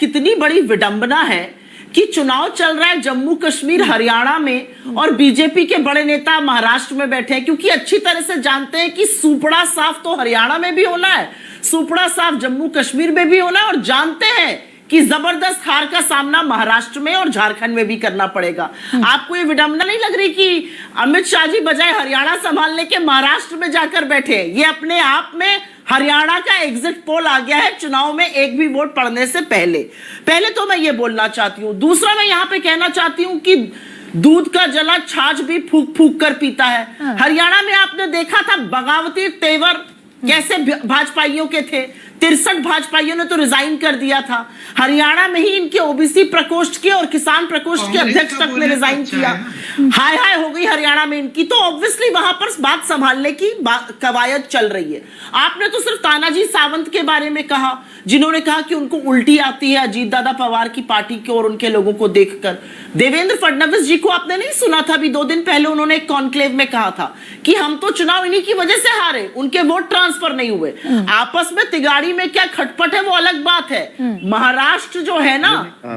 कितनी बड़ी विडंबना है कि चुनाव चल रहा है जम्मू कश्मीर हरियाणा में और बीजेपी के बड़े नेता महाराष्ट्र में बैठे हैं, क्योंकि अच्छी तरह से जानते हैं कि सुपड़ा साफ तो हरियाणा में भी होना है, सुपड़ा साफ जम्मू कश्मीर में भी होना है, और जानते हैं कि जबरदस्त हार का सामना महाराष्ट्र में और झारखंड में भी करना पड़ेगा। आपको ये विडंबना नहीं लग रही कि अमित शाह जी बजाय हरियाणा संभालने के महाराष्ट्र में जाकर बैठे? ये अपने आप में हरियाणा का एग्जिट पोल आ गया है चुनाव में एक भी वोट पड़ने से पहले तो मैं ये बोलना चाहती हूं। दूसरा, मैं यहां पे कहना चाहती हूं कि दूध का जला छाछ भी फूक फूक कर पीता है। हरियाणा में आपने देखा था बगावती तेवर कैसे भाजपाइयों के थे, 63 भाजपाइयों ने तो रिजाइन कर दिया था। हरियाणा में ही इनके ओबीसी प्रकोष्ठ के और किसान प्रकोष्ठ के अध्यक्ष तक ने रिजाइन किया। हाय हाय हो गई हरियाणा में इनकी, तो ऑब्वियसली वहां पर बात संभालने की कवायद चल रही है। आपने तो सिर्फ तानाजी सावंत के बारे में कहा, जिन्होंने कहा कि उनको उल्टी आती है अजीत दादा पवार की पार्टी को और उनके लोगों को देखकर। देवेंद्र फडणवीस जी को आपने नहीं सुना था? अभी 2 दिन पहले उन्होंने एक कॉन्क्लेव में कहा था कि हम तो चुनाव इन्हीं की वजह से हारे, उनके वोट ट्रांसफर नहीं हुए। आपस में तिगाड़ी में क्या खटपट है वो अलग बात है। महाराष्ट्र जो है ना,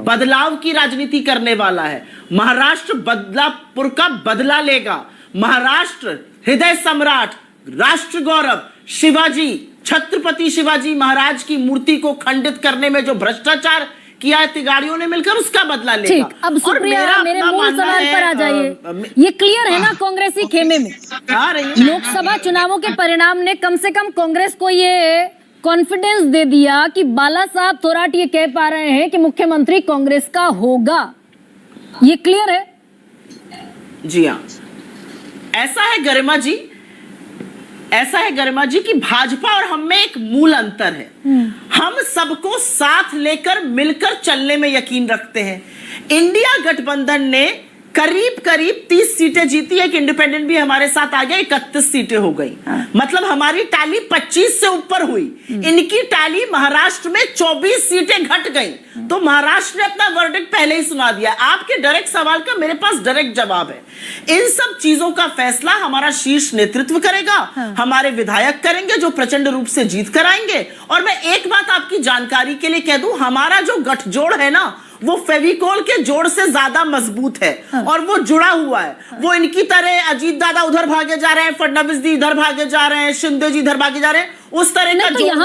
बदलाव की राजनीति करने वाला है। महाराष्ट्र बदलापुर का बदला लेगा। महाराष्ट्र हृदय सम्राट, राष्ट्र गौरव, शिवाजी, छत्रपति शिवाजी महाराज की मूर्ति को खंडित करने में जो भ्रष्टाचार किया है तिगाड़ियों ने मिलकर, उसका बदला लेगा। ठीक, अब सुप्रिया मेरे मूल सवाल पर आ जाइए। ये क्लियर है ना, कांग्रेसी खेमे में लोकसभा चुनावों के परिणाम ने कम से कम कांग्रेस को ये कॉन्फिडेंस दे दिया कि बाला साहब थोराट ये कह पा रहे हैं कि मुख्यमंत्री कांग्रेस का होगा। ये क्लियर है? जी हाँ, ऐसा है गरिमा जी, ऐसा है गरिमा जी कि भाजपा और हम में एक मूल अंतर है। हम सबको साथ लेकर मिलकर चलने में यकीन रखते हैं। इंडिया गठबंधन ने करीब करीब 30 सीटें जीती, एक इंडिपेंडेंट भी हमारे साथ आ गया, 31 सीटें हो गई। मतलब हमारी टैली 25 से ऊपर हुई। इनकी टैली महाराष्ट्र में 24 सीटें घट गई। तो महाराष्ट्र ने अपना वर्डिक्ट पहले ही सुना दिया। आपके डायरेक्ट सवाल का मेरे पास डायरेक्ट जवाब है। इन सब चीजों का फैसला हमारा शीर्ष नेतृत्व करेगा, हमारे विधायक करेंगे जो प्रचंड रूप से जीत कर आएंगे। और मैं एक बात आपकी जानकारी के लिए कह दूं, हमारा जो गठजोड़ है ना, वो फेविकोल के जोड़ से ज्यादा मजबूत है और वो जुड़ा हुआ है। वो इनकी तरह अजीत दादा उधर भागे जा रहे हैं, फडणवीस जी इधर भागे जा रहे हैं, शिंदे जी इधर भागे जा रहे हैं, उस तरह का जोड़